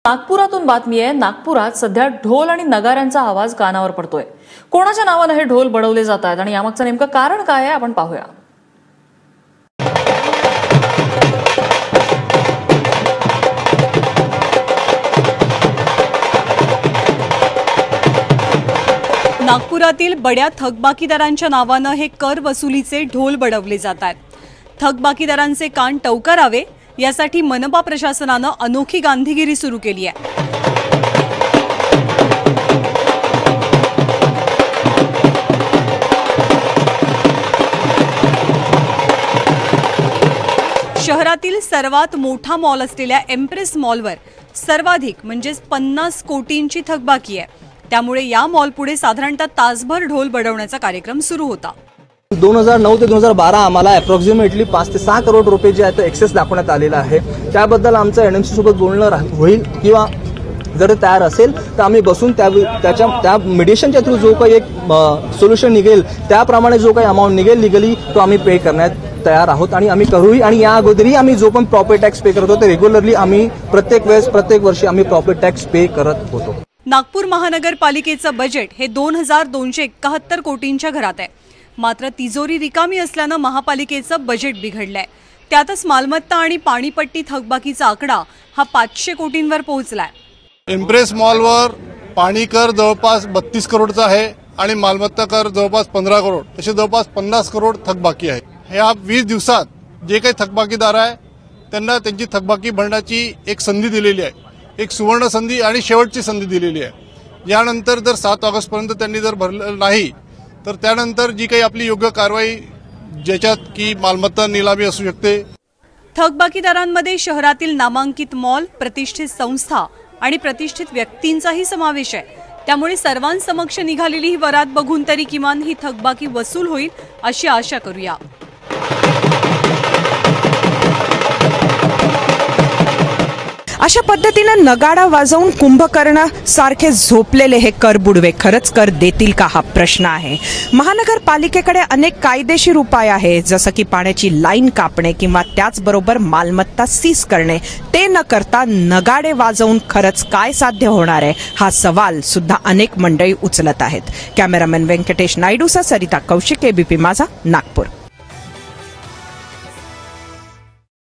नागपुरातून बातमी आहे। नागपुरात सध्या ढोल आणि नगाऱ्यांचा आवाज कानावर पडतोय। कोणाच्या नावाने हे ढोल बडवले जात आहेत आणि यामागचं नेमकं कारण काय आहे आपण पाहूया। नागपुरातील बड्या थकबाकीदारांच्या नावाने हे कर वसुलीचे ढोल बडवले जात आहेत। थकबाकीदारांचे कान टवकारावे यासाठी मनपा प्रशासनाने अनोखी गांधीगिरी सुरू केली आहे। शहरातील सर्वात मोठा मॉल असलेल्या एम्प्रेस मॉलवर सर्वाधिक म्हणजे 50 कोटींची थकबाकी आहे। त्यामुळे या मॉल पुढे साधारणतः तासभर ढोल बडवण्याचा कार्यक्रम सुरू होता। 2009 ते 2012 आम्हाला अप्रॉक्सिमेटली 5 ते 6 करोड रुपये जे आहे एक्सेस दाखवण्यात आलेला आहे। त्याबद्दल आमचं एनएमसी सोबत बोलणं होईल किंवा जर तयार असेल तर आम्ही बसून त्या मेडिएशनच्या थ्रू जो काही एक सोल्युशन निघेल त्याप्रमाणे जो काही अमाऊंट निघेल लिगली तो आम्ही पे करण्यात तयार आहोत आणि आम्ही करूही। आणि या अगोदरही आम्ही जो पण प्रॉपर्टी टॅक्स पे करत होतो ते रेग्युलरली आम्ही प्रत्येक वर्षी आम्ही प्रॉपर्टी टॅक्स पे करत होतो। नागपूर महानगरपालिकेचं बजेट हे 2271 कोटींच्या घरात आहे। मात्र तिजोरी रिकामी असल्याने महापालिकेचं बजेट बिघडलंय। त्यातच मालमत्ता आणि पाणीपट्टी थकबाकीचा आकडा हा 500 कोटींवर पोहोचलाय। इम्प्रेस मॉलवर पाणी कर जवळपास 32 करोडचा आहे आणि मालमत्ता कर जवळपास 15 करोड, तसे जवळपास 50 करोड थकबाकी आहे। ह्या 20 दिवसात जे काही थकबाकीदार आहे त्यांना त्यांची थकबाकी भरण्याची एक संधी दिलेली आहे, एक सुवर्ण संधी आणि शेवटची संधी दिलेली आहे। यानंतर जर 7 ऑगस्ट पर्यंत त्यांनी जर भरलं नाही तर त्यानंतर जी काही आपली योग्य कारवाई ज्याच्यात की मालमत्ता निलामी असू शकते। थकबाकीदारांमध्ये शहरातील नामांकित मॉल, प्रतिष्ठित संस्था आणि प्रतिष्ठित व्यक्तींचाही समावेश आहे। त्यामुळे सर्वांसमक्ष निघालेली ही वरात बघून तरी किमान ही थकबाकी वसूल होईल अशी आशा करूया। अशा पद्धतीने नगाडा वाजवून कुंभकर्ण सारखे झोपलेले हे कर बुडवे खरंच कर देतील का हा प्रश्न आहे। महानगरपालिकेकडे अनेक कायदेशीर उपाय आहेत, जसं की पाण्याची लाईन कापणे किंवा त्याचबरोबर मालमत्ता सीज करणे। ते न करता नगाडे वाजवून खरंच काय साध्य होणार आहे हा सवाल सुद्धा अनेक मंडळी उचलत आहेत। कॅमेरामॅन व्यंकटेश नायडूसह सरिता कौशिक, एबीपी माझा, नागपूर।